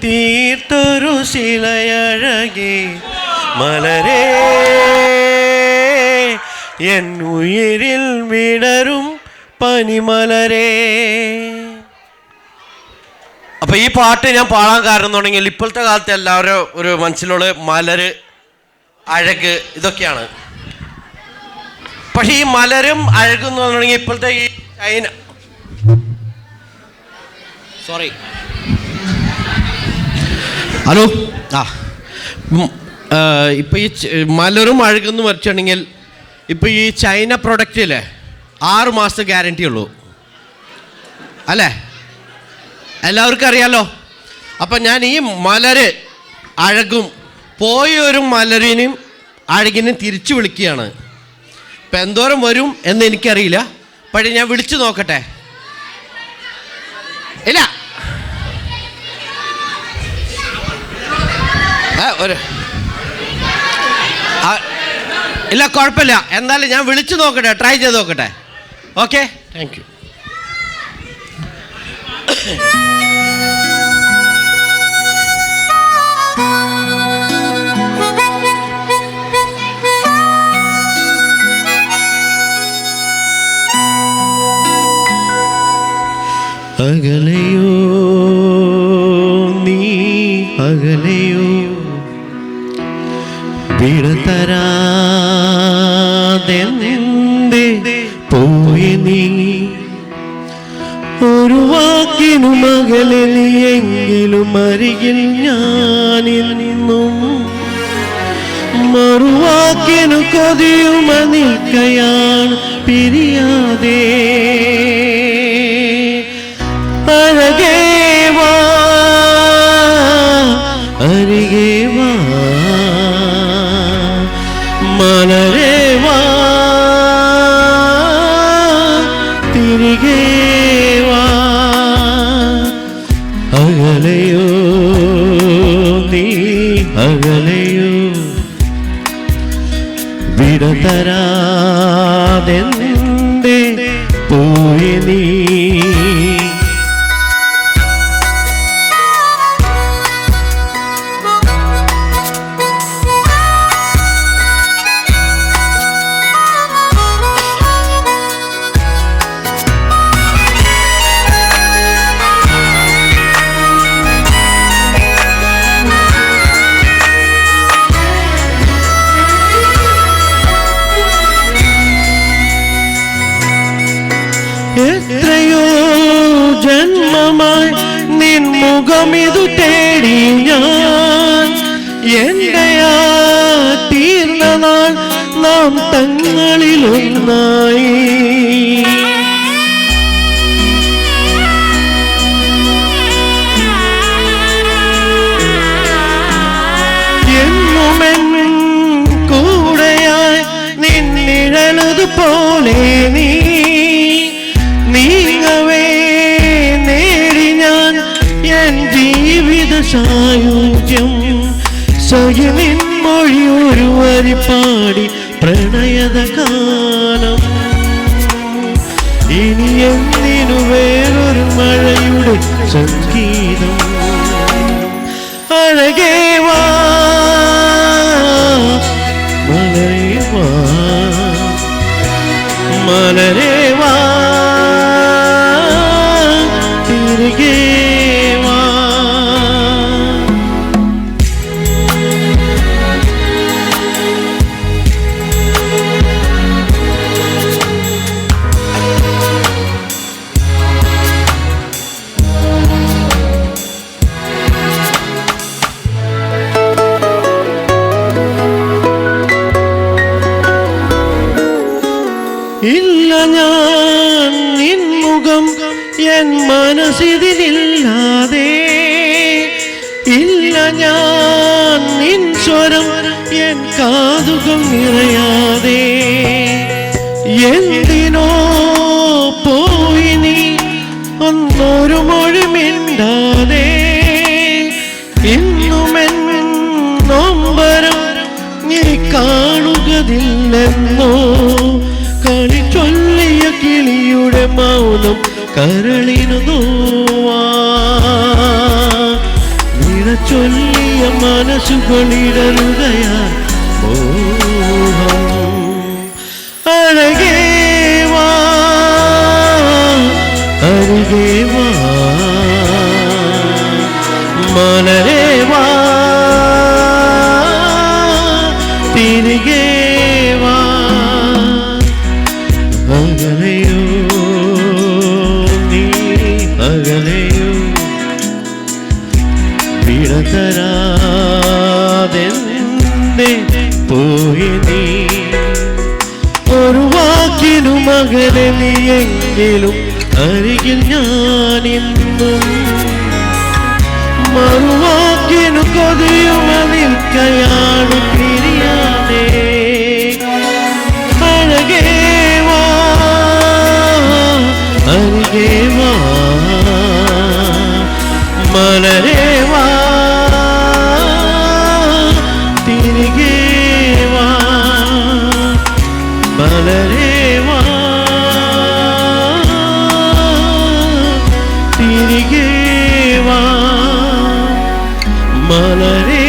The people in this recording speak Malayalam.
തീർത്തൊരു ശിലയഴകി മലരേ എൻ ഉയിരിൽ വിടരും പനിമലരേ. അപ്പം ഈ പാട്ട് ഞാൻ പാടാൻ കാരണം എന്നുണ്ടെങ്കിൽ ഇപ്പോഴത്തെ കാലത്ത് എല്ലാവരും ഒരു മനസ്സിലുള്ള മലര്, അഴക് ഇതൊക്കെയാണ്. പക്ഷെ ഈ മലരും അഴകും എന്ന് പറഞ്ഞിട്ടുണ്ടെങ്കിൽ ഇപ്പോഴത്തെ ഈ ചൈന ഹലോ ഇപ്പം ഈ മലരും അഴകെന്ന് വെച്ചിട്ടുണ്ടെങ്കിൽ ഇപ്പം ഈ ചൈന പ്രൊഡക്റ്റില്ലേ 6 മാസത്തെ ഗ്യാരണ്ടി ഉള്ളൂ അല്ലേ, എല്ലാവർക്കും അറിയാലോ. അപ്പം ഞാൻ ഈ മലര് അഴകും പോയൊരു മലരിനും അഴകിനും തിരിച്ചു വിളിക്കുകയാണ്. ഇപ്പം എന്തോരം വരും എന്ന് എനിക്കറിയില്ല, പക്ഷേ ഞാൻ വിളിച്ചു നോക്കട്ടെ. ഇല്ല ഇല്ല കുഴപ്പമില്ല, എന്തായാലും ഞാൻ വിളിച്ചു നോക്കട്ടെ, ട്രൈ ചെയ്ത് നോക്കട്ടെ. Okay, thank you. അകലയോ നീ അകലയോ വിടതരാതെന്തേ പോയി നീ, ഒരു വാക്കിനു മകളെ നീയെങ്കിലും അരികിൽ ഞാനിൽ നിന്നും, മറുവാക്കിനു കൊതിയുമ നിൽക്കയാണ് പിരിയാതെ. അഴകേ വാ അരികെ വാ മലരേ വാ തിരികെ വാ. അകലയോ നീ അകലയോ വിടതരാതെന്തേ പോയി നീ. എത്രയോ ജന്മമായി നിൻ മുഖമിതു തേടി ഞാൻ, എന്റെയാ തീർന്ന നാൾ നാം തങ്ങളിലൊന്നായി. എന്നുമെന്നും കൂടെയായി നിന്നിഴലതുപോലെ നീ നീങ്ങവേ നേടി ഞാൻ എൻ ജീവിത സായുജ്യം. സഹിനിൻ മൊഴി ഒരു വരി പാടി പ്രണയത കാലം, ഇനി എന്തിനു വേറൊരു മഴയുടെ സംഗീതം. അഴകേ വാ മലരേ വാ മലരേ വാ തിരികെ വാ. ഇല്ല ഞാൻ നിൻ മുഖം എൻ മനസ്സിതിലില്ലാതെ, ഇല്ല ഞാൻ നിൻ സ്വരം എൻ കാതുകൾ നിറയാതെ. എന്തിനോ പോയി നീ ഒന്നൊരു മൊഴി മിണ്ടാതെ, ഇന്നുമെൻ നൊമ്പരം നീ കാണുകതില്ലെന്നോ, കളി ചൊല്ലിയ കിളിയുടെ മൗനം കരളിനു നോവാ. ചൊല്ലിയ മനസ്സുകളിടറുകയാ മോഹം. അഴകേ വാ അരികേ വാ മലരേ വാ തിരികെ വാ. അകലെയോ നീ അകലെയോ വിടതരാതെന്തേ പോയി നീ. ഒരു വാക്കിനും അകലെ നീയെങ്കിലും അരികിൽ ഞാനിന്നും. മറുവാക്കിനു കൊതിയുമ നിൽക്കയാണ് പിരിയാതെ. അഴകേ വാ അരികേ വാ മലരേ വാ തിരികെ വാ മലരേ വാ തിരികെ വാ മലരേ